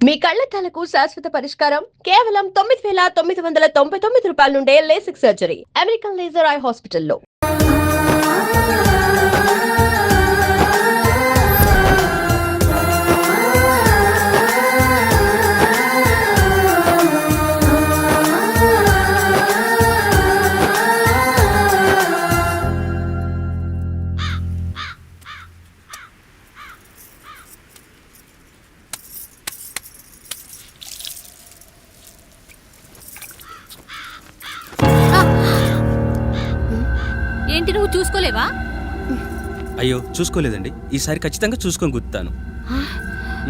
మీ కళ్లద్దాలకు శాశ్వత పరిష్కారం కేవలం 9,999 రూపాయల నుండే LASIK surgery American laser eye హాస్పిటల్లో. ఏంటి నువ్వు చూసుకోలేవా? అయ్యో చూసుకోలేదండి, ఈసారి ఖచ్చితంగా చూసుకొని గుర్తాను.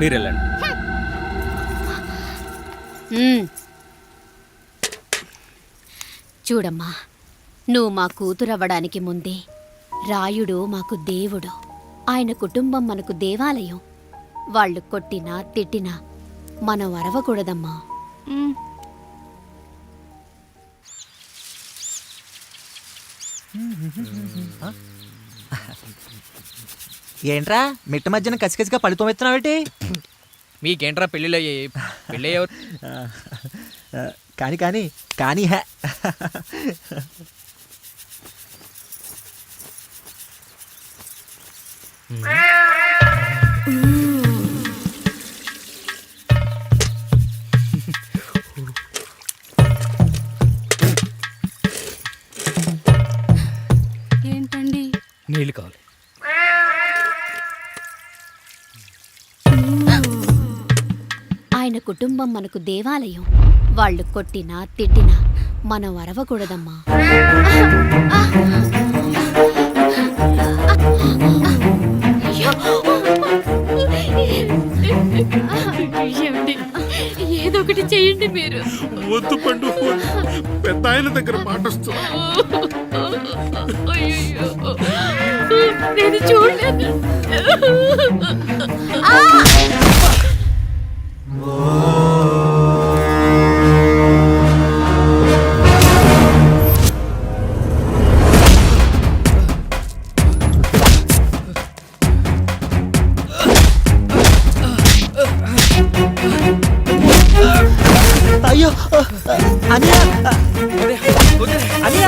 మీరు వెళ్ళండి. చూడమ్మా, నువ్వు మా కూతురవ్వడానికి ముందే రాయుడు మాకు దేవుడు, ఆయన కుటుంబం మనకు దేవాలయం. వాళ్ళు కొట్టినా తిట్టినా మనం అరవకూడదమ్మా. ఏంట్రా మిట్ట మధ్యన కసికసిగా పడుతోమెత్తున్నావేటి? మీకేంట్రా పెళ్ళిళ్ళయ్యే? పెళ్ళయ్యే కానీ కానీ కానీ హే ఏంటండి? నీళ్ళు కావాలి. ఆయన కుటుంబం మనకు దేవాలయం. వాళ్ళు కొట్టినా తిట్టినా మనం అరవకూడదమ్మా. ఏదో ఒకటి చెయ్యండి మీరు. వద్దు పండు, పెద్ద ఆయన దగ్గర మాట వస్తుంది. నేను చూడలేదు. అయ్యో అన్నయ్య అన్నయ్య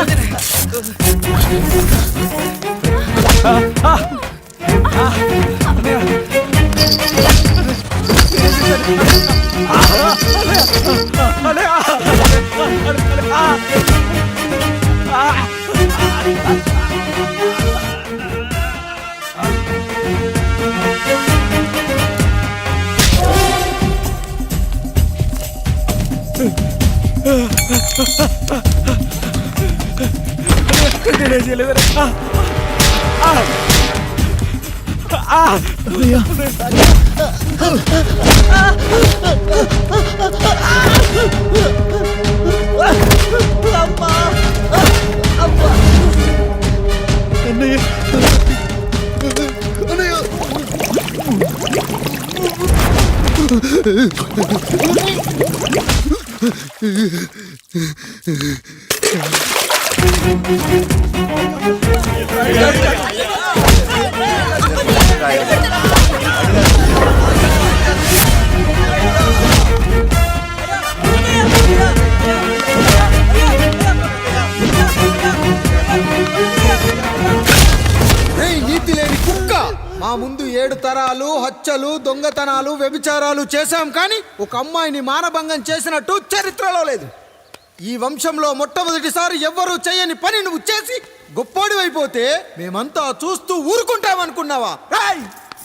నీతి లేని కుక్క, మా ముందు 7 తరాలు హత్యలు, దొంగతనాలు, వ్యభిచారాలు చేశాం, కానీ ఒక అమ్మాయిని మానభంగం చేసినట్టు చరిత్రలో లేదు. ఈ వంశంలో మొట్టమొదటిసారి ఎవ్వరూ చేయని పని నువ్వు చేసి గొప్పోడివైపోతే మేమంతా చూస్తూ ఊరుకుంటామనుకున్నావా?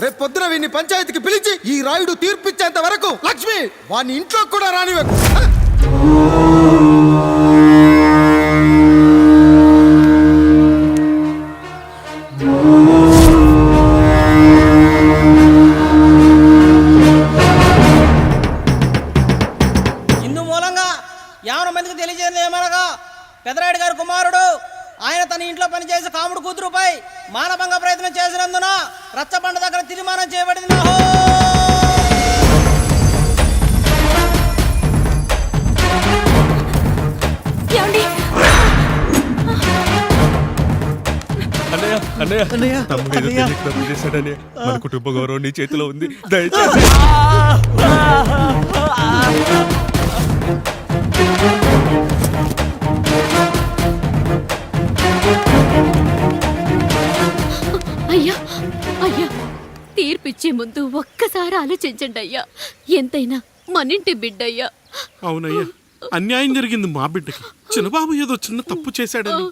రేపు పొద్దున వీడిని పంచాయతీకి పిలిచి ఈ రాయుడు తీర్పిచ్చేంత వరకు లక్ష్మి వాడిని ఇంట్లో కూడా రానివ్వకు. ఇందు మూలంగా 50 మందికి తెలియజేయడం ఏమనగా, పెదరాయుడు గారి కుమారుడు ఆయన తన ఇంట్లో పనిచేసే కాముడు కూతురుపై మానభంగ ప్రయత్నం చేసినందున రచ్చబండ దగ్గర తీర్మానం చేయబడింది. మన కుటుంబ గౌరవం నీ చేతిలో ఉంది, దయచేసి ఆలోచించండి అయ్యా. ఎంతైనా మనింటి బిడ్డయ్యా. అవునయ్యా, అన్యాయం జరిగింది మా బిడ్డకి. చిన్నబాబు ఏదో చిన్న తప్పు చేశాడని.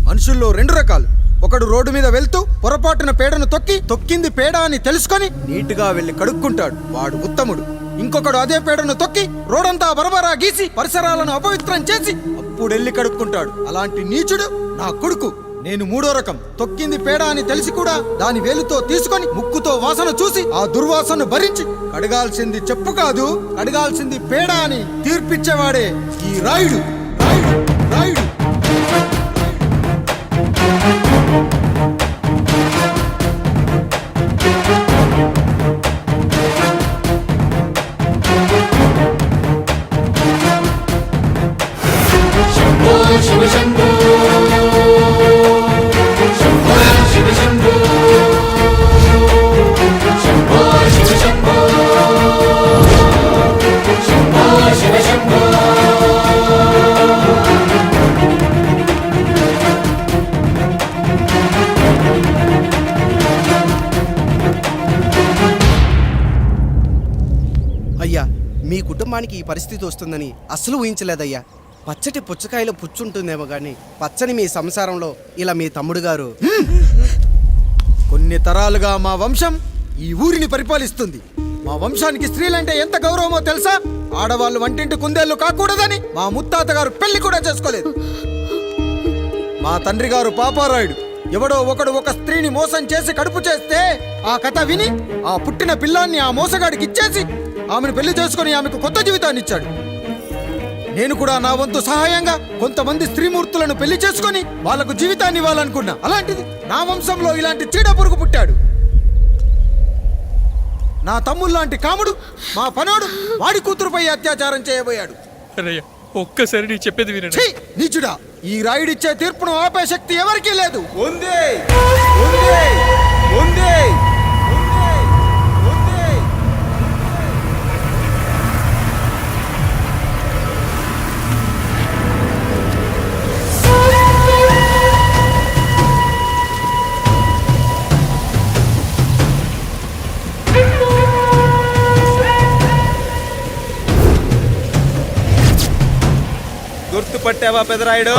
మనుషుల్లో రెండు రకాలు. ఒకడు రోడ్డు మీద వెళ్తూ పొరపాటున పేడను తొక్కింది పేడ అని తెలుసుకొని నీటుగా వెళ్లి కడుక్కుంటాడు, వాడు ఉత్తముడు. ఇంకొకడు అదే పేడను తొక్కి రోడంతా బరబరా గీసి పరిసరాలను అపవిత్రం చేసి అప్పుడెళ్ళి కడుక్కుంటాడు. అలాంటి నీచుడు నా కొడుకు. నేను మూడో రకం. తొక్కింది పేడ అని తెలిసి కూడా దాని వేలుతో తీసుకొని ముక్కుతో వాసన చూసి ఆ దుర్వాసన భరించి కడగాల్సింది చెప్పు కాదు, కడగాల్సింది పేడ అని తీర్పిచ్చేవాడే ఈ రాయుడు. రాయుడు రాయుడు అయ్యా, మీ కుటుంబానికి ఈ పరిస్థితి వస్తుందని అస్సలు ఊహించలేదయ్యా. పచ్చటి పుచ్చకాయలో పుచ్చుంటుందేమో గాని పచ్చని మీ సంసారంలో ఇలా మీ తమ్ముడు గారు. కొన్ని తరాలుగా మా వంశం ఈ ఊరిని పరిపాలిస్తుంది. మా వంశానికి స్త్రీలంటే ఎంత గౌరవమో తెలుసా? ఆడవాళ్ళు వంటింటి కుందేళ్లు కాకూడదని మా ముత్తాత గారు పెళ్లి కూడా చేసుకోలేదు. మా తండ్రి గారు పాపారాయుడు ఎవడో ఒకడు ఒక స్త్రీని మోసం చేసి కడుపు చేస్తే ఆ కథ విని ఆ పుట్టిన పిల్లాన్ని ఆ మోసగాడికి ఇచ్చేసి ఆమెను పెళ్లి చేసుకుని ఆమెకు కొత్త జీవితాన్ని ఇచ్చాడు. నేను కూడా నా వంతు సహాయంగా కొంతమంది స్త్రీమూర్తులను పెళ్లి చేసుకుని వాళ్లకు జీవితాన్ని ఇవ్వాలనుకున్నా. అలాంటిది నా వంశంలో ఇలాంటి చీడ పురుగు పుట్టాడు. నా తమ్ముళ్ళలాంటి కాముడు మా పనోడు వాడి కూతురుపై అత్యాచారం చేయబోయాడు. ఒక్కసారి నీ చెప్పేది వినండి. ఛీ, నీచుడా! ఈ రాయుడిచ్చే తీర్పును ఆపే శక్తి ఎవరికీ లేదు. గుర్తుపట్టావా పెదరాయుడు?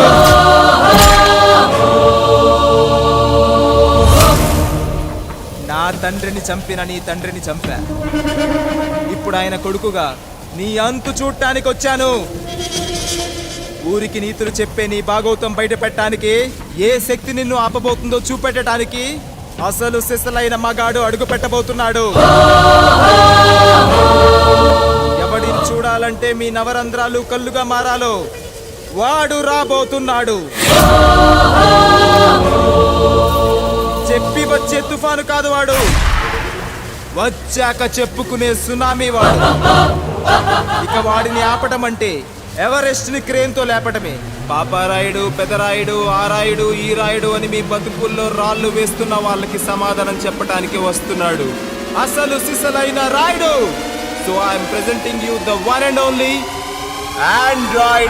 నా తండ్రిని చంపిన నీ తండ్రిని చంపా. ఇప్పుడు ఆయన కొడుకుగా నీ అంతు చూడటానికి వచ్చాను. ఊరికి నీతులు చెప్పే నీ భాగవతం బయట పెట్టడానికి ఏ శక్తి నిన్ను ఆపబోతుందో చూపెట్టడానికి అసలు సిసలైన మగాడు అడుగు పెట్టబోతున్నాడు. ఎవడిని చూడాలంటే మీ నవరంధ్రాలు కళ్ళుగా మారాలో వాడు రాబోతున్నాడు. చెప్పి వచ్చే తుఫాను కాదు వాడు, వచ్చాక చెప్పుకునే సునామీ వాడు. ఇక వాడిని ఆపటం అంటే ఎవరెస్ట్ ని క్రేన్ తో లేపటమే. పాపారాయుడు, పెదరాయుడు, ఆ రాయుడు, ఈ రాయుడు అని మీ బతుకుల్లో రాళ్ళు వేస్తున్న వాళ్ళకి సమాధానం చెప్పడానికి వస్తున్నాడు అసలు సిసలైన Rayudu. So I'm presenting you the one and only Android.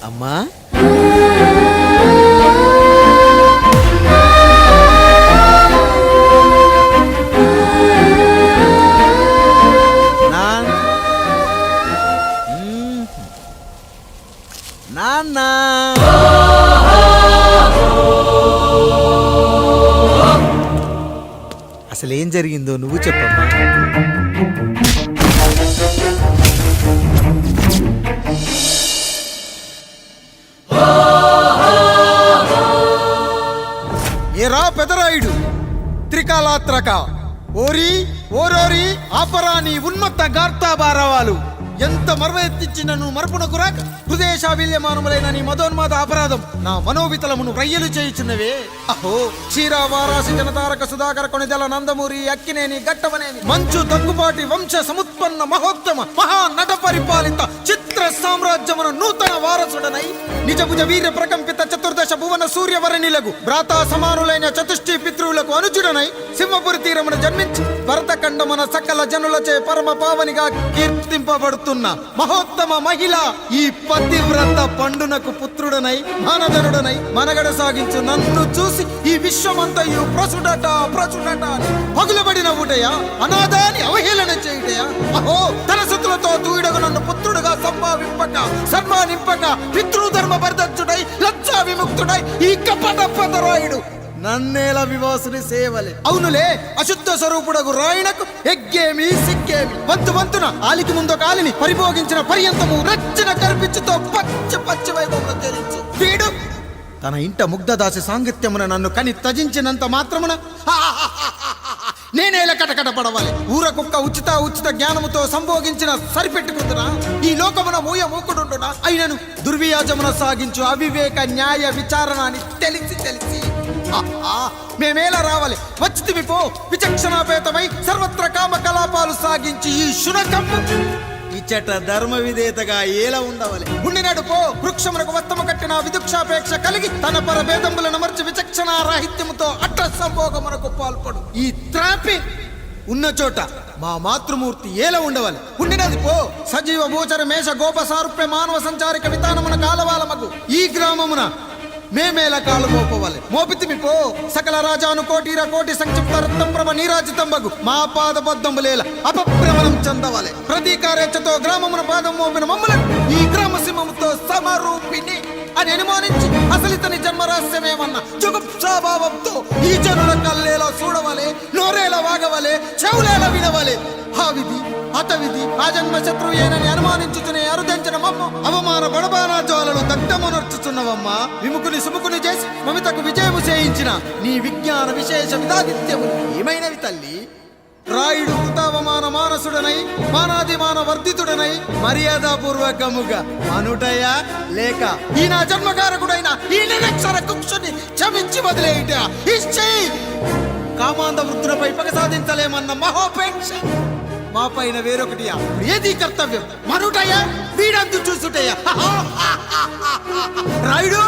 అమ్మా నాన్న అసలేం జరిగిందో నువ్వు చెప్పమ్మా. ఎరా పెదరాయుడు త్రికాలాత్రక ఓరి ఓరోరి ఆపరాని ఉన్మత్త గార్తాబారవాలు ఎంత మర్వ ఎత్తిచ్చిన నువ్వు మరపునకు రాక హృదయశావిల్యమానములైన నీ మదోన్మాద అపరాధం నా మనోవితలమును రయ్యలు చేయుచున్నవే. అహో క్షీరా వారాసి జనతారక సుధాకర కొనిదెల నందమూరి అక్కినేని గట్టవనేని మంచు దగ్గుపాటి వంశ సముత్పన్న మహోత్తమ మహా నట పరిపాలిత చిత్ర సామ్రాజ్యమున నూతన వారసుడనై నిజభుజ వీర్య ప్రకంపిత చతుర్దశ భువన సూర్యవరణిలకు భ్రాతా సమానులైన చతుష్టి పితృవులకు అనుజుడనై సింహపురి తీరమున జన్మించి భరతఖండమున సకల జనులచే పరమ పావనిగా కీర్తింపబడుతున్న మహోత్తమ మహిళ ఈ పతివ్రత పండునకు పుత్రుడనై మానధనుడనై మనగడ సాగించు నన్ను చూసి ఈ విశ్వమంతయు ప్రసుడట ప్రసుడట పగులబడిన ఊటయా అనాథాన్ని అవహేళన చేయుటయా. అహో తన సుతులతో దూడగు నన్ను పుత్రుడుగా సంభావింపక సన్మానింపక పితృధర్మ పరిదక్షుడై లజ్జా విముక్తుడై ఈ కపట పదరాయుడు నన్నేల వివాసుని సేవలే. అవునులే అశుద్ధ స్వరూపుడగు రాయణకు ఎగ్గేమి సిగ్గేమి వంతు వంతున ఆలికి ముందు కాలిని పరిభోగించిన పర్యంతము రచ్చన కర్పించుతో పచ్చ పచ్చ వైభవంలో తేలించు వీడు తన ఇంట ముగ్ధదాసి సాంగత్యమున నన్ను కని తజించినంత మాత్రమున నేనేలా కటకట పడవాలి. ఊర కుక్క ఉచిత ఉచిత జ్ఞానముతో సంభోగించిన సరిపెట్టుకుంటున్నా ఈ లోకమున మూయ మూకుడుండునా అయినను దుర్వ్యాజమున సాగించు అవివేక న్యాయ విచారణ అని తెలిసి మేమేలా రావాలి వచ్చితివి పో విచక్షణాపేతమై సర్వత్ర కామ కలాపాలు సాగించి ఈ శునకమ్ము ఇచ్చట ధర్మ విధేతగా ఏలా ఉండవాలి. ఉండినాడు పో వృక్షమునకు వత్తము కట్టిన విదుక్షాపేక్ష కలిగి తన పరభేదములను మర్చి విచక్షణ రాహిత్యముతో అట్ట సంభోగమునకు పాల్పడు ఈ త్రాపి ఉన్న చోట మా మాతృమూర్తి ఏలా ఉండవాలి. ఉండినది పో సజీవ భూచర మేష గోప సారూప్య మానవ సంచారిక విధానమున కాలవాలమగు ఈ గ్రామమున మేమేలా కాలు మోపవాలి. మోపితిమి పో సకల రాజాను కోటిర కోటి సంక్షిప్త రత్నం ప్రభ నీరాజితంబగు మా పాద బద్దములేల అపభ్రమణం చెందవాలి. ప్రతీకారేచ్ఛతో గ్రామమున పాదం మోపిన మమ్ములను ఈ గ్రామ సింహముతో సమరూపిణి అని అనుమానించి అసలితని జన్మరహస్యమేమన్న జుగుప్సాభావంతో ఈ జనుల కల్లేలా చూడవలే నోరేలా వాగవలే చెవులేలా వినవలే. ఆ విధి హతవిధి ఆ జన్మ శత్రువు ఏనని అనుమానించుచునే అరుదించిన మమ్మ అవమాన బడబానా జ్వాలలు దగ్ధమునర్చుచున్నవమ్మ. విముకుని సుముకుని చేసి మమితకు విజయము చేయించిన నీ విజ్ఞాన విశేష విధాదిత్యము ఏమైనవి తల్లి. రాయుడు కృతావమాన మానసుడనై మానాదిమాన వర్ధితుడనై మర్యాదపూర్వకముగా అనుటయా లేక ఈ నా జన్మకారకుడైన ఈ నిరక్షర కుక్షుని క్షమించి వదిలేయుట ఇచ్చి కామాంధ వృద్ధులపై పగ సాధించలేమన్న మహోపేక్ష మా పైన వేరొకటియా ఏది కర్తవ్యం మనుటయా వీడందు చూసుటయా. రాయుడు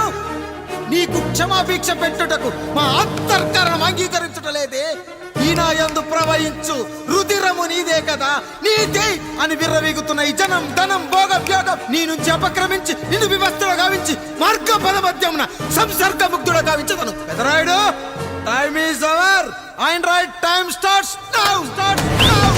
నీకు క్షమాభిక్ష పెట్టుటకు మా అంతర్కరణం అంగీకరించుటలేదే. ఈనాయందు ప్రవహించు రుధిరము నీదే కదా నీదే అని విర్రవీగుతున్న ఈ జనం ధనం భోగ వ్యోగం నీ నుంచి అపక్రమించి నిన్ను వివస్థలో గావించి మార్గ పదమధ్యమున సంసర్గ ముగ్ధుడ గావించదను. Pedarayudu time is over and right time starts now start now.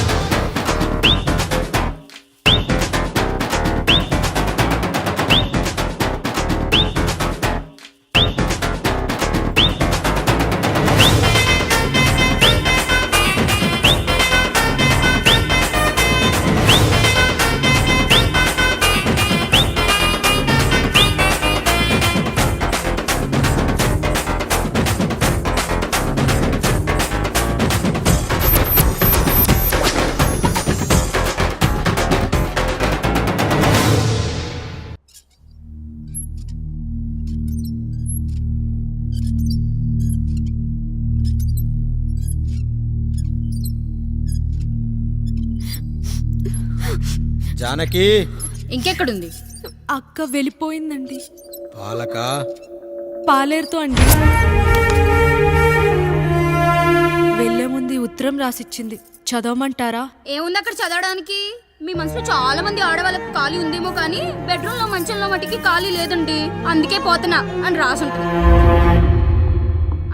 Janaki ఇంకెక్కడుంది? అక్క వెళ్ళిపోయిందండి. పాలక పాలేరుతో అండి. వెళ్లే ముందు ఉత్తరం రాసిచ్చింది, చదవమంటారా? ఏముంది అక్కడ చదవడానికి? మీ మనసులో చాలా మంది ఆడవాళ్ళకి ఖాళీ ఉందేమో కానీ బెడ్రూమ్ లో మంచంలో మట్టికి ఖాళీ లేదండి, అందుకే పోతున్నా అని రాసుంటుంది.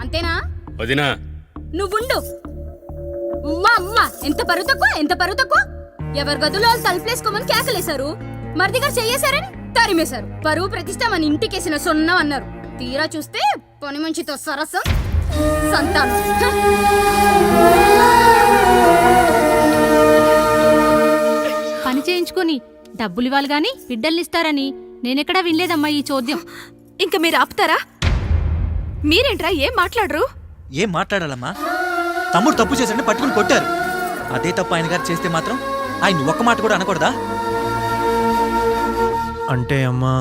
అంతేనా వదినా? నువ్వుండు. అమ్మ ఎంత పరువు తక్కువ, ఎంత పరువు తక్కువ. ఎవరి గదులో వాళ్ళు తలుపులేసుకోమని కేకలేశారు, మరిదిగారు చెయ్యేశారని తరిమేశారు. పరువు ప్రతిష్ట మన ఇంటికేసిన సొన్నం అన్నారు. తీరా చూస్తే పని మంచితో సరసం సంతానం. పని చేయించుకొని డబ్బులు ఇవ్వాలి గాని బిడ్డల్నిస్తారని నేనెక్కడా వినలేదమ్మా ఈ చోద్యం. ఇంకా మీరు ఆపుతారా? మీరేంట్రా ఏం మాట్లాడరు? ఏం మాట్లాడాలమ్మా? తమ్ముడు తప్పు చేశాడని పట్టుకుని కొట్టారు. అదే తప్పు ఆయన గారు చేస్తే మాత్రం ఆయన ఒక్క మాట కూడా అనకూడదా? అంటే అమ్మా,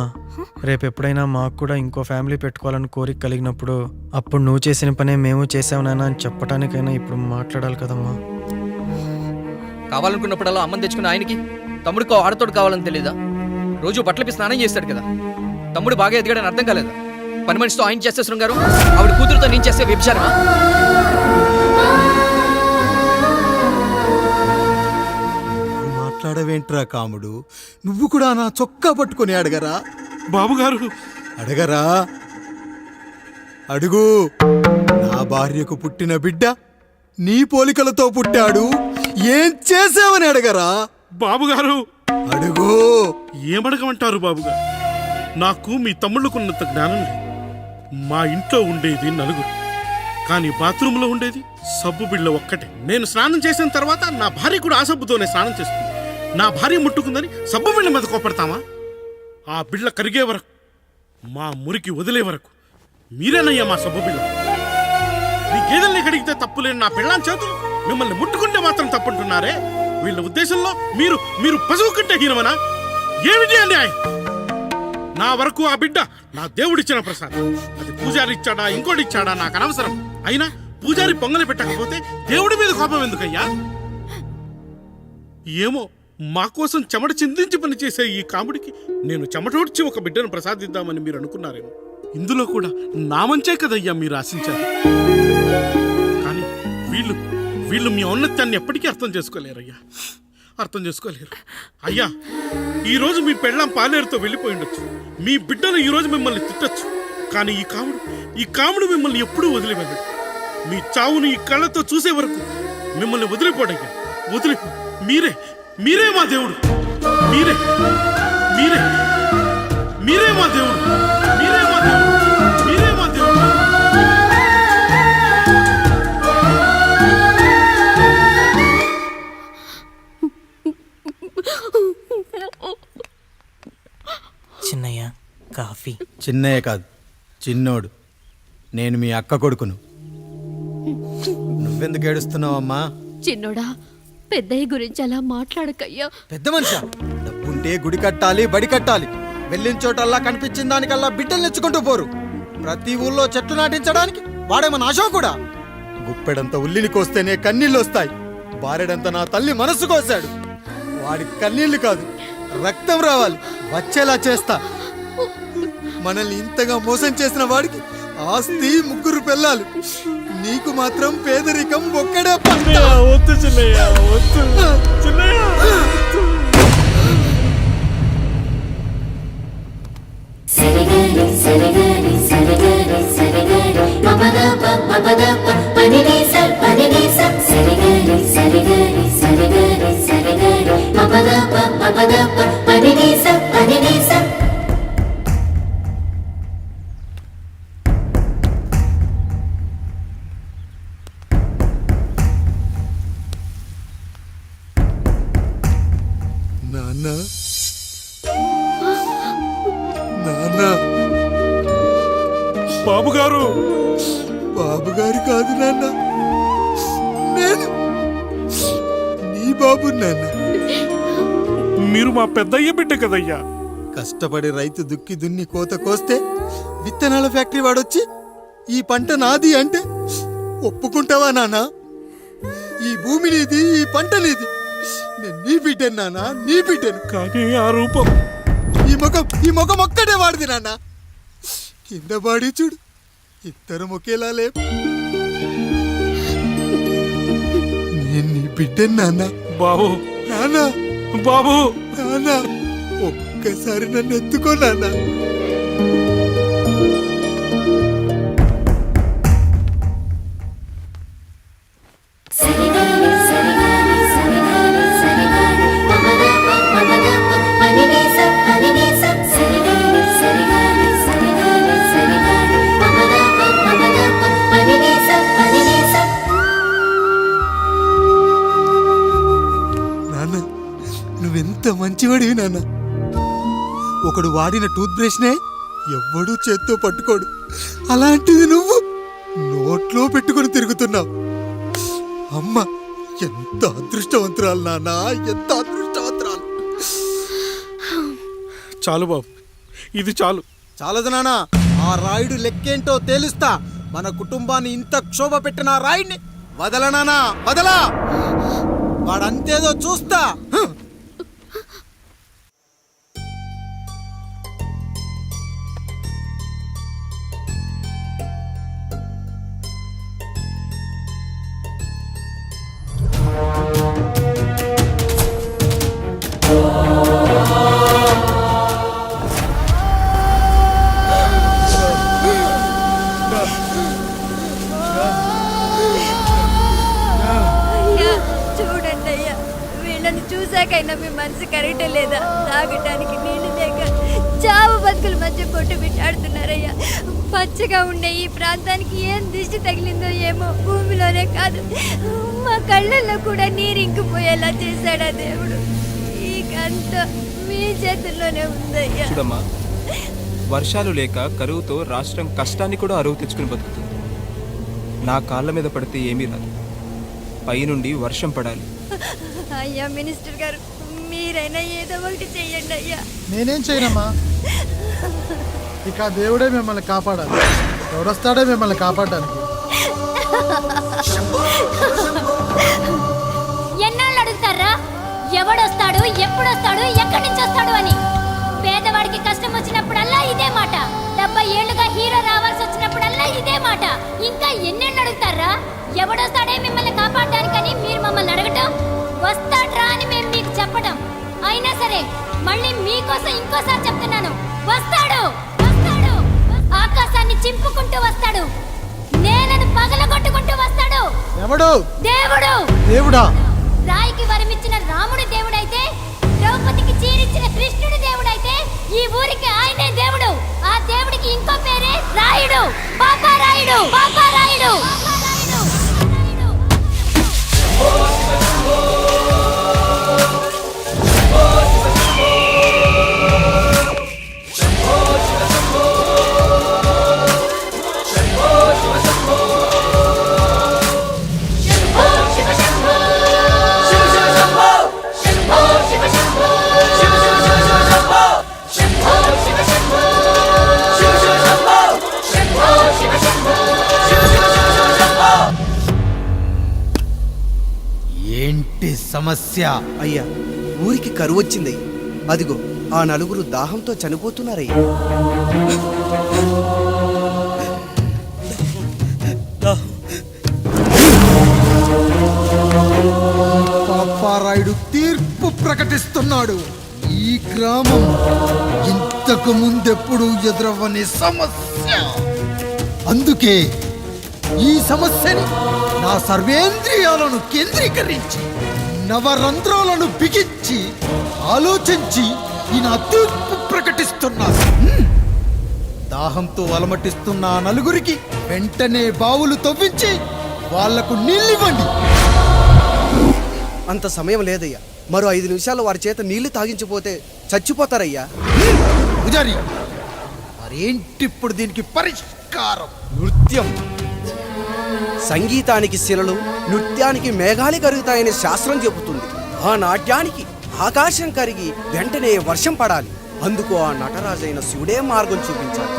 రేపు ఎప్పుడైనా మాకు కూడా ఇంకో ఫ్యామిలీ పెట్టుకోవాలని కోరిక కలిగినప్పుడు అప్పుడు నువ్వు చేసిన పనే మేము చేసావునైనా అని చెప్పడానికైనా ఇప్పుడు మాట్లాడాలి కదమ్మా. కావాలనుకున్నప్పుడల్లా అమ్మని తెచ్చుకున్న ఆయనకి తమ్ముడికి ఆడతోడు కావాలని తెలీదా? రోజు బట్టలపి స్నానం చేస్తాడు కదా. తమ్ముడు బాగా ఎదిగాడని అర్థం కాలేదా? పని మనిషితో ఆయన చేస్తే శృంగారు, ఆవిడ కూతురుతో నేను చేస్తే వ్యభిచారమా? మాట్లాడవేంట్రా కాముడు? నువ్వు కూడా నా చొక్కా పట్టుకొని అడగరా? బాబుగారు అడగరా? అడుగు. నా భార్యకు పుట్టిన బిడ్డ నీ పోలికలతో పుట్టాడు, ఏం చేసావని అడగరా? బాబుగారు అడుగు. ఏమడగమంటారు బాబుగారు? నాకు మీ తమ్ముళ్ళకున్నంత జ్ఞానం లేదు. మా ఇంట్లో ఉండేది 4, కానీ బాత్రూంలో ఉండేది సబ్బు బిళ్ళ ఒక్కటే. నేను స్నానం చేసిన తర్వాత నా భార్య కూడా ఆ సబ్బుతోనే స్నానం చేస్తుంది. నా భార్య ముట్టుకుందని సబ్బు బిళ్ళ మీద కోపడతామా? ఆ బిళ్ళ కరిగే వరకు, మా మురికి వదిలే వరకు మీరేనయ్యా మా సబ్బు బిళ్ళ. మీ గేదెల్ని కడిగితే తప్పులేని నా పిల్లాని చేతులు మిమ్మల్ని ముట్టుకుంటే మాత్రం తప్పుంటున్నారే. వీళ్ళ ఉద్దేశంలో మీరు పశువు కంటే హీనమనా? ఏమిటి అన్యాయం? నా వరకు ఆ బిడ్డ నా దేవుడిచ్చిన ప్రసాదం. అది పూజారి ఇచ్చాడా ఇంకోటి ఇచ్చాడా నాకు అనవసరం. అయినా పూజారి పొంగలి పెట్టకపోతే దేవుడి మీద కోపం ఎందుకయ్యా? ఏమో, మా కోసం చెమట చిందించి పనిచేసే ఈ కాముడికి నేను చెమటోడ్చి ఒక బిడ్డను ప్రసాదిద్దామని మీరు అనుకున్నారేమో. ఇందులో కూడా నా మంచే కదయ్యా మీరు ఆశించారు. కానీ వీళ్ళు మీ ఔన్నత్యాన్ని ఎప్పటికీ అర్థం చేసుకోలేరయ్యా, అర్థం చేసుకోలేరు. అయ్యా, ఈరోజు మీ పాలేరుతో వెళ్ళిపోయి ఉండొచ్చు, మీ బిడ్డలు ఈరోజు మిమ్మల్ని తిట్టచ్చు. కానీ ఈ కాముడు మిమ్మల్ని ఎప్పుడూ వదిలిపోయాడు. మీ చావును ఈ కళ్ళతో చూసే వరకు మిమ్మల్ని వదిలిపోడయ్యా, వదిలిపో. మీరే మా దేవుడు, మీరే మా దేవుడు, మీరే మా దేవుడు, మీరే మా దేవుడు. చిన్నయ్య కాఫీ. చిన్నయ్య కాదు, చిన్నోడు. నేను మీ అక్క కొడుకును. నువ్వెందుకు ఏడుస్తున్నావమ్మా? చిన్నోడా, పెద్దయ్య గురించి అలా మాట్లాడకయ్యా. పెద్ద మనిషా, డబ్బుంటే గుడి కట్టాలి, బడి కట్టాలి. వెళ్ళిన చోటల్లా కనిపించిన దానికల్లా బిడ్డలు నెచ్చుకుంటూ పోరు. ప్రతి ఊళ్ళో చెట్లు నాటించడానికి వాడేమన్నా అశోకుడా? గుప్పెడంత ఉల్లిని కోస్తేనే కన్నీళ్ళు వస్తాయి. బారెడంత నా తల్లి మనసు కోసాడు. వాడి కన్నీళ్లు కాదు, రక్తం రావాలి, వచ్చేలా చేస్తా. మనల్ని ఇంతగా మోసం చేసిన వాడికి ఆస్తి 3 పిల్లలు, నీకు మాత్రం పేదరికం ఒక్కడే. వద్దు చిన్నయ్య, వద్దు చిన్నయ్య. బాబుగారు, బాబుగారు కాదు నాన్న, నేను నీ బాబు నాన్న. మీరు మా పెద్దయ్య బిడ్డ కదయ్యా. కష్టపడి రైతు దుక్కి దున్ని కోత కోస్తే విత్తనాల ఫ్యాక్టరీ వాడొచ్చి ఈ పంట నాది అంటే ఒప్పుకుంటావా నాన్న? ఈ భూమి నీది, ఈ పంట నీది. నేను నీ బిడ్డను నాన్న, నీ బిడ్డను. కానీ ఆ రూపం, ఈ ముఖం ఒక్కడే వాడిది నాన్న. కింద బాడీ చూడు, ఇద్దరం ఒకేలా లేవు. నేను నీ బిడ్డను నాన్న. బాబు, నాన్న, బాబు, నాన్న, ఒక్కసారి నన్ను ఎత్తుకో నాన్న. నువ్వెంత మంచివాడివి నాన్న. ఒకడు వాడిన టూత్ బ్రష్నే ఎవ్వడూ చేత్తో పట్టుకోడు. అలాంటిది నువ్వు నోట్లో పెట్టుకుని తిరుగుతున్నావు. అమ్మ ఎంత అదృష్టవంతురాలు నాన్న, ఎంత అదృష్టవంతురాలు. చాలు బాబు, ఇది చాలు. చాలదు నాన్న, ఆ రాయుడు లెక్కేంటో తేలుస్తా. మన కుటుంబాన్ని ఇంత క్షోభ పెట్టిన ఆ రాయుడిని వదలనానా, వదలా. వాడంతేదో చూస్తా. చూడండి అయ్యా, వీళ్ళని చూసాకైనా మీ మనసు కరెక్ట్ లేదా? తాగటానికి నీళ్లు లేక చావు బతుకుల మధ్య కొట్టు పెట్టాడుతున్నారయ్యా. పచ్చగా ఉండే ఈ ప్రాంతానికి ఏం దిష్టి తగిలిందో ఏమో, భూమిలోనే కాదు మా కళ్ళల్లో కూడా నీరు ఇంకిపోయేలా చేశాడా దేవుడు. ఈకంతా మీ చేతుల్లోనే ఉందయ్యా. చూడమ్మా, వర్షాలు లేక కరువుతో రాష్ట్రం కష్టాన్ని కూడా అరువు తెచ్చుకుని బతుకుతుంది. నా కాళ్ళ మీద పడితే ఏమీ రాదు, పైనుండి వర్షం పడాలి. అయ్యా మినిస్టర్ గారు, మీరైనా ఏదో ఒకటి చెయ్యండి అయ్యా. నేనేం చేయనమ్మా, ఇక దేవుడే మిమ్మల్ని కాపాడాలి. ఎవడొస్తాడే మిమ్మల్ని కాపాడడానికి? ఎన్నాళ్ళు అడుగుతారా ఎవడొస్తాడు, ఎప్పుడొస్తాడు, ఎక్కడి నుంచి వస్తాడు అని? పేదవాడికి కష్టం వచ్చినప్పుడల్లా ఇదే మాట. 70 ఏళ్లుగా హీరో రావాల్సి వచ్చినప్పుడల్లా ఇదే మాట. ఇంకా ఎన్నెళ్ళు అడుగుతారా ఎవడొస్తాడే మిమ్మల్ని కాపాడడానికని? మీరు మమ్మల్ని అడగటం, వస్తాడ్రా అని మేము మీకు చెప్పడం. అయినా సరే మళ్ళీ మీకోసం ఇంకోసారి చెప్తున్నాను, వస్తాడు, వస్తాడు. ఆకాశాన్ని చింపుకుంటూ వస్తాడు, నేలను పగలగొట్టుకుంటూ వస్తాడు. ఎవడు? దేవుడు. దేవుడా? రాయికి వరమిచ్చిన రాముడి దేవుడైతే, ద్రౌపదికి చీరిచ్చిన కృష్ణుడి దేవుడైతే, ఈ ఊరికి ఆయనే దేవుడు. ఆ దేవుడికి ఇంకో పేరే రాయుడు, పాపారాయుడు, పాపారాయుడు. ఏంటి సమస్య? అయ్యా, ఊరికి కరువు వచ్చింది. అదిగో ఆ నలుగురు దాహంతో చనిపోతున్నారయ్యా. పాపారాయుడు తీర్పు ప్రకటిస్తున్నాడు. ఈ గ్రామం ఇంతకు ముందెప్పుడు ఎదురవ్వని సమస్య. అందుకే ఈ సమస్యని నా సర్వేంద్రియాలను కేంద్రీకరించి, నవరంధ్రాలను బిగించి ఆలోచించి ఈ నా తీర్పు ప్రకటిస్తున్నాను. దాహంతో అలమటిస్తున్న ఆ నలుగురికి వెంటనే బావులు తవ్వించి వాళ్లకు నీళ్ళివ్వండి. అంత సమయం లేదయ్యా. మరో 5 నిమిషాల్లో వారి చేత నీళ్లు తాగించిపోతే చచ్చిపోతారయ్యా. పూజారి, మరేంటి ఇప్పుడు దీనికి పరిష్కారం? నృత్యం. సంగీతానికి శిలలు, నృత్యానికి మేఘాలు కరుగుతాయని శాస్త్రం చెబుతుంది. ఆ నాట్యానికి ఆకాశం కరిగి వెంటనే వర్షం పడాలి. అందుకు ఆ నటరాజైన శివుడే మార్గం చూపించాలి.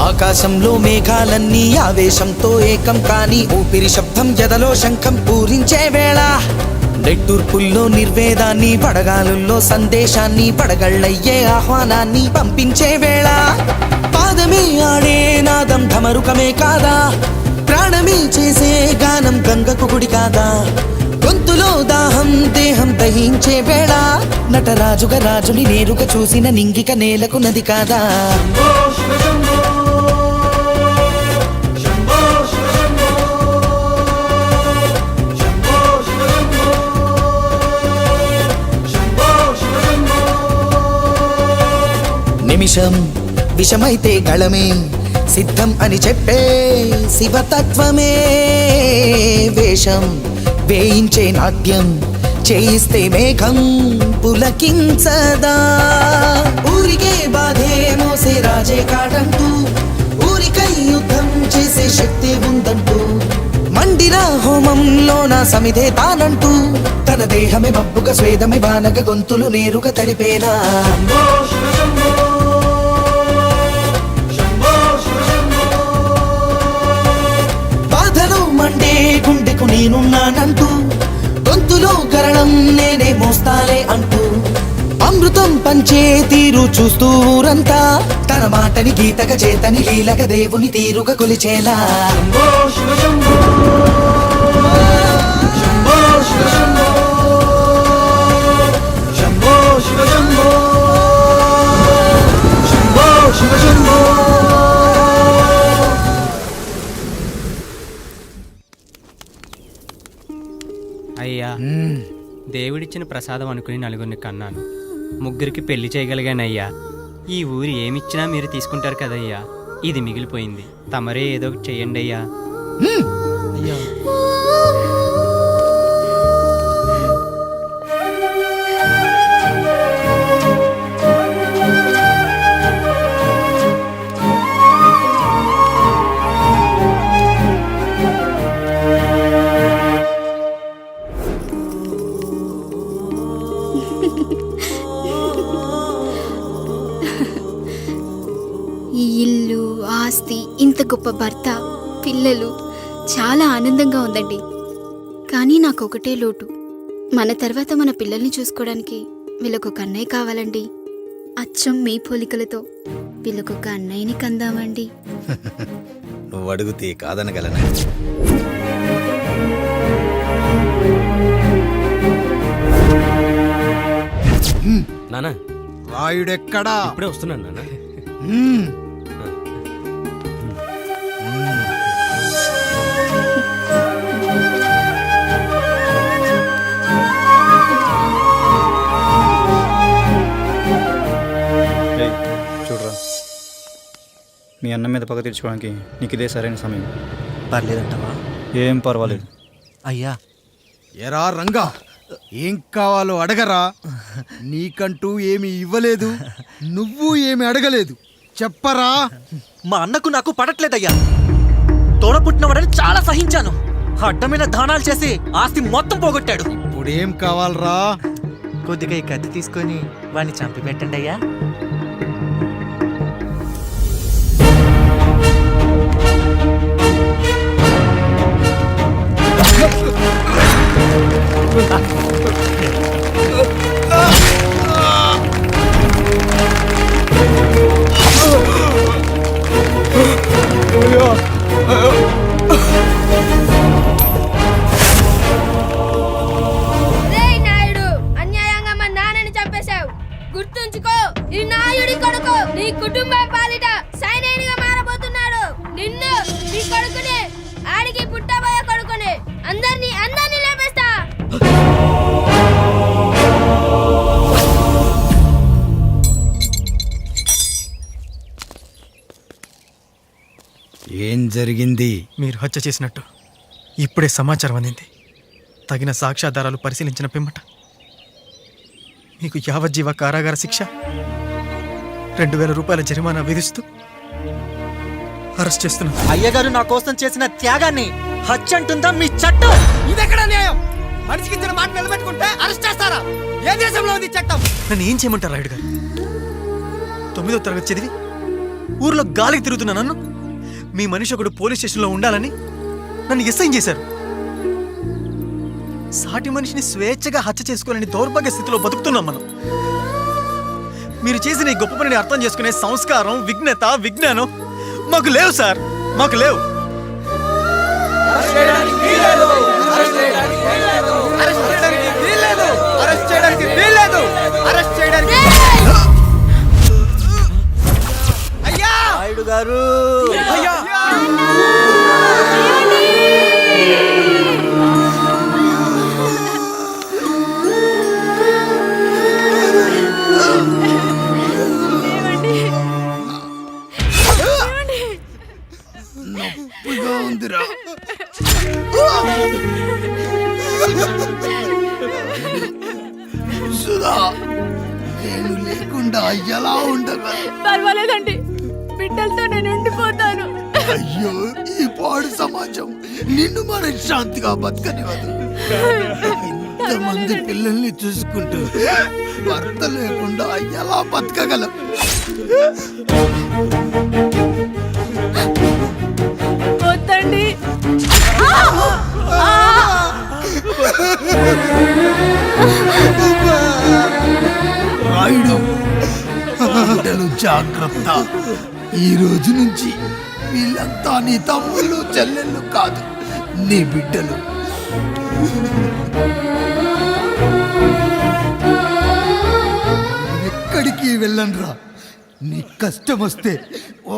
ఆకాశంలో మేఘాలన్నీ ఆవేశంతో ఏకం కాని ఊపిరి శబ్దం ఎదలో శంఖం పూరించే వేళ, నెట్టూర్పుల్లో నిర్వేదాన్ని, పడగాలుల్లో సందేశాన్ని, పడగళ్ళయ్యే ఆహ్వానాన్ని పంపించే వేళ, పాదమే ఆడే నాదం ఢమరుకమే కాదా, ప్రాణమే చేసే గానం గంగకు గుడి కాదా, గొంతులో దాహం దేహం దహించే వేళ, నటరాజుగా రాజుని నేరుగా చూసిన నింగిక నేలకు నది కాదా. విషం విషమైతే గళమే సిద్ధం అని చెప్పే శివతత్వమే. వేషం వేయించే నాట్యం చేయిస్తే మేఘం పులకించదా. ఊరికే బాధే మోసే రాజే కాడంటూ ఊరికై యుద్ధం చేసే శక్తి ఉందంటూ మండిన హోమంలో నా సమిధే తానంటూ తన దేహమే మబ్బుగా స్వేదమే బానగ గొంతులు నేరుగా తడిపేనా. బాధను మండే గుండెకు నేనున్నానంటూ గొంతులో కరణం నేనే మోస్తాలే అంటూ అమృతం పంచే తీరు చూస్తూ ఊరంతా తన మాటని గీతగా చేతని లీలగా దేవుని తీరుగా కొలిచేలా. అయ్యా, దేవుడిచ్చిన ప్రసాదం అనుకుని నలుగురిని కన్నాను, ముగ్గురికి పెళ్లి చేయగలిగానయ్యా. ఈ ఊరు ఏమిచ్చినా మీరు తీసుకుంటారు కదయ్యా, ఇది మిగిలిపోయింది, తమరే ఏదో ఒకటి చెయ్యండి అయ్యా. ఈ ఇల్లు, ఆస్తి, ఇంత గొప్ప భర్త, పిల్లలు, చాలా ఆనందంగా ఉందండి. కానీ నాకు ఒకటే లోటు, మన తర్వాత మన పిల్లల్ని చూసుకోవడానికి వీళ్ళకొక అన్నయ్య కావాలండి. అచ్చం మీ పోలికలతో వీళ్ళకొక అన్నయ్యని కందామండి. నువ్వు అడిగితే కాదనగలనా? నానా రాయుడెక్కడా? ఇప్పుడే వస్తున్నాను నాన్న. చూడరా, మీ అన్నం మీద పగ తీర్చుకోవడానికి నీకు ఇదే సరైన సమయం. పర్లేదంటావా? ఏం పర్వాలేదు అయ్యా. ఎరా రంగా, ఏం కావాలో అడగరా. నీకంటూ ఏమి ఇవ్వలేదు, నువ్వు ఏమి అడగలేదు, చెప్పరా. మా అన్నకు నాకు పడట్లేదయ్యా. తోడ పుట్టినవాడని చాలా సహించాను, అడ్డమైన దానాలు చేసి ఆస్తి మొత్తం పోగొట్టాడు. ఇప్పుడేం కావాలరా? కొద్దిగా ఈ కత్తి తీసుకొని వాడిని చంపి పెట్టండి అయ్యా. నాయుడు, అన్యాయంగా మా నాన్నని చంపేశావు. గుర్తుంచుకో, ఈ నాయుడి కొడుకు నీ కుటుంబం పాలిట సైనికుడిగా మారబోతున్నాడు. నిన్ను, నీ కొడుకుని, ఆడికి పుట్టబోయే కొడుకుని అందరినీ లేపేస్తా. ఏం జరిగింది? మీరు హత్య చేసినట్టు ఇప్పుడే సమాచారం అందింది. తగిన సాక్ష్యాధారాలు పరిశీలించిన పిమ్మట మీకు యావజ్జీవ కారాగార శిక్ష, 2000 రూపాయల జరిమానా విధిస్తూ అరెస్ట్ చేస్తున్నాను. అయ్యగారు నా కోసం చేసిన త్యాగాన్ని హత్య అంటుందా మీ చట్టం? ఇదెక్కడ న్యాయం? మనిషికి ఇచ్చిన మాట నిలబెట్టుకుంటే అరెస్ట్ చేస్తారా? ఏ దేశంలో ఉంది చట్టం? నన్ను ఏం చేయమంటారు రాయుడు గారు? 9వ తరగతి చదివి ఊర్లో గాలికి తిరుగుతున్నా నన్ను మీ మనిషి ఒకడు పోలీస్ స్టేషన్లో ఉండాలని నన్ను ఎస్ఐ చేశారు. సాటి మనిషిని స్వేచ్ఛగా హత్య చేసుకోవాలని దౌర్భాగ్య స్థితిలో బతుకుతున్నాం మనం. మీరు చేసిన ఈ గొప్ప పనిని అర్థం చేసుకునే సంస్కారం, విజ్ఞత, విజ్ఞానం మాకు లేవు సార్, మాకు లేవు. నాయుడు గారు, సుధా, నేను లేకుండా ఎలా ఉండగా? పర్వాలేదండి, బిడ్డలతో నేను ఉండిపోతాను. అయ్యో, ఈ పాడు సమాజం నిన్ను మనశ్శాంతిగా బతకనివ్వదు. ఇంతమంది పిల్లల్ని చూసుకుంటూ భర్త లేకుండా ఎలా బతకగలం? వద్దండి. రాయుడు, బిడ్డలు జాగ్రత్త. ఈ రోజు నుంచి వీళ్ళంతా నీ తమ్ముళ్ళు చెల్లెళ్ళు కాదు, నీ బిడ్డలు. ఎక్కడికి వెళ్ళనరా. నీ కష్టం వస్తే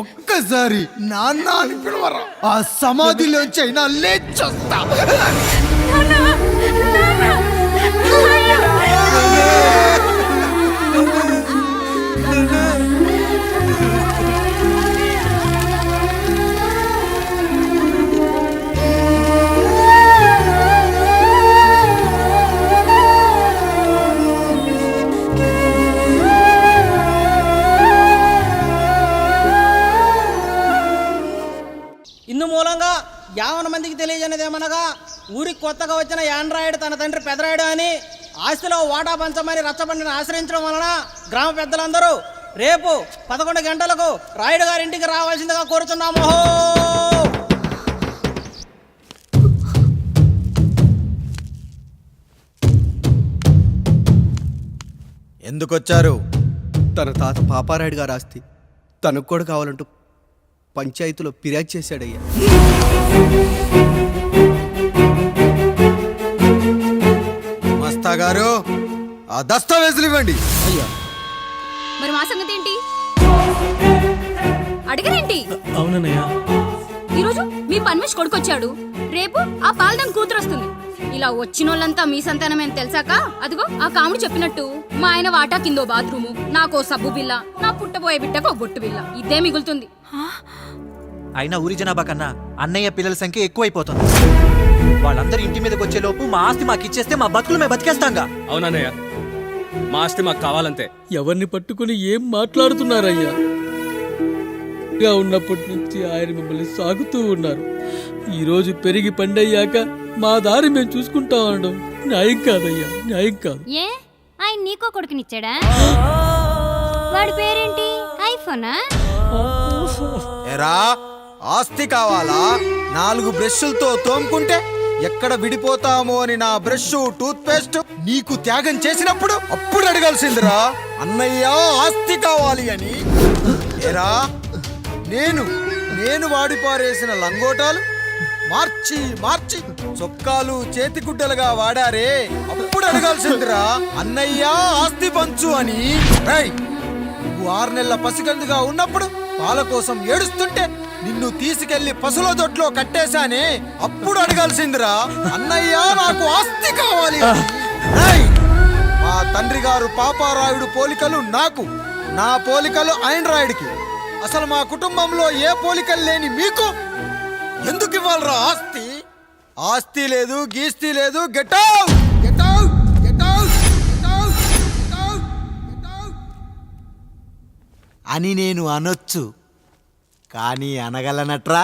ఒక్కసారి నాన్న అని పిలవరా. ఆ సమాధిలోంచి అయినా లేచొస్తా. ఇందు మూలంగా 50 మందికి తెలియజేయనిదేమనగా, ఊరికి కొత్తగా వచ్చిన యాండ్రాయిడ్ తన తండ్రి పెదరాయుడు అని ఆస్తిలో వాటా పంచమని రచ్చబండిని ఆశ్రయించడం వలన గ్రామ పెద్దలందరూ రేపు 11 గంటలకు రాయుడు గారి ఇంటికి రావాల్సిందిగా కోరుతున్నాము. ఎందుకొచ్చారు? తన తాత పాపారాయుడు గారు ఆస్తి తనకు కూడా కావాలంటూ పంచాయతీలో ఫిర్యాదు చేశాడయ్యా. మస్తా గారు, ఆ దస్తావేజులు ఇవ్వండి. అయ్యా, మరి మా సంగతి ఏంటి? అడగరేంటి? అవునన్నయ్య. ఈరోజు మీ పన్మేష్ కొడుకొచ్చాడు, రేపు ఆ పాలదం కూతురు వస్తుంది. ఇలా వచ్చినోళ్ళంతా మీ సంతానమేని తెలిసాక అదిగో ఆ కాముడు చెప్పినట్టు మా ఆయన వాటా కిందో బాత్రూము, నాకో సబ్బు బిల్ల, నా పుట్టబోయే బిడ్డకో బొట్టు బిల్ల, ఇదే మిగులుతుంది. అయినా ఊరి జనాభా కన్నా అన్నయ్య పిల్లల సంఖ్య ఎక్కువైపోతుంది. వాళ్ళందరూ ఇంటి మీదకి వచ్చే లోపు మా ఆస్తి మాకు ఇచ్చేస్తే మా బతుకులు మేము బతికేస్తాంగా. అవునన్నయ్య, మా ఆస్తి మాకు కావాలంతే. ఎవరిని పట్టుకుని ఏం మాట్లాడుతున్నారయ్యా? ఉన్నప్పటి నుంచి ఆయన మిమ్మల్ని సాగుతూ ఉన్నారు. ఈ రోజు పెరిగి పండయ్యాక మా దారి మేము చూసుకుంటా ఉండడం న్యాయం కాదయ్యా, న్యాయం కాదు. ఏ ఆయన నీకో కొడుకునిచ్చాడా? వాడి పేరేంటి? ఐఫోనా? ఎరా, ఆస్తి కావాలా? 4 బ్రష్లతో తోముకుంటే ఎక్కడ విడిపోతామో అని నా బ్రష్ టూత్ పేస్ట్ నీకు త్యాగం చేసినప్పుడు అప్పుడు అడగాల్సిందిరా, అన్నయ్య ఆస్తి కావాలి అని. ఎరా, నేను వాడిపారేసిన లంగోటాలు మార్చి మార్చి చొక్కాలు చేతిగుడ్డలుగా వాడారే, అప్పుడు అడగాల్సిందిరా, అన్నయ్య ఆస్తి పంచు అని. నువ్వు 6 నెలల పసికందుగా ఉన్నప్పుడు పాల కోసం ఏడుస్తుంటే నిన్ను తీసుకెళ్లి పసుల దొడ్లో కట్టేశానే, అప్పుడు అడగాల్సిందిరా, అన్నయ్య నాకు ఆస్తి కావాలి అని. మా తండ్రి గారు పాపారాయుడు పోలికలు నాకు, నా పోలికలు ఆండ్రాయిడ్కి. అసలు మా కుటుంబంలో ఏ పోలికలు లేని మీకు ఎందుకు ఇవ్వాలరా ఆస్తి? ఆస్తి లేదు, గీస్తి లేదు. Get out, get out, get out, get out, get out, get out అని నేను అనొచ్చు, కానీ అనగలనట్రా?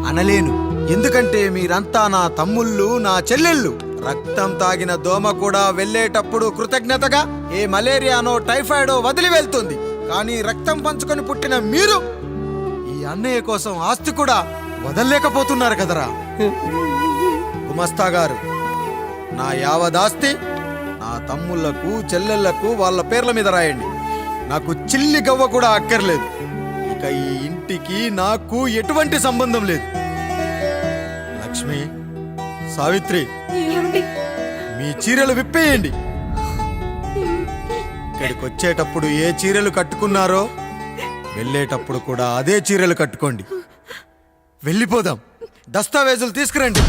అనలేను. ఎందుకంటే మీరంతా నా తమ్ముళ్ళు, నా చెల్లెళ్ళు. రక్తం తాగిన దోమ కూడా వెళ్ళేటప్పుడు కృతజ్ఞతగా ఏ మలేరియానో టైఫాయిడో వదిలి వెళ్తుంది. కానీ రక్తం పంచుకొని పుట్టిన మీరు ఈ అన్నయ్య కోసం ఆస్తి కూడా వదల్లేకపోతున్నారు కదరా. గుమస్తా గారు, నా యావదాస్తి నా తమ్ముళ్లకు చెల్లెళ్లకు వాళ్ళ పేర్ల మీద రాయండి. నాకు చిల్లి గవ్వ కూడా అక్కర్లేదు. ఇక ఈ ఇంటికి నాకు ఎటువంటి సంబంధం లేదు. లక్ష్మి, సావిత్రి, మీ చీరలు విప్పేయండి. ఇక్కడికి వచ్చేటప్పుడు ఏ చీరలు కట్టుకున్నారో వెళ్ళేటప్పుడు కూడా అదే చీరలు కట్టుకోండి. వెళ్ళిపోదాం. దస్తావేజులు తీసుకురండి.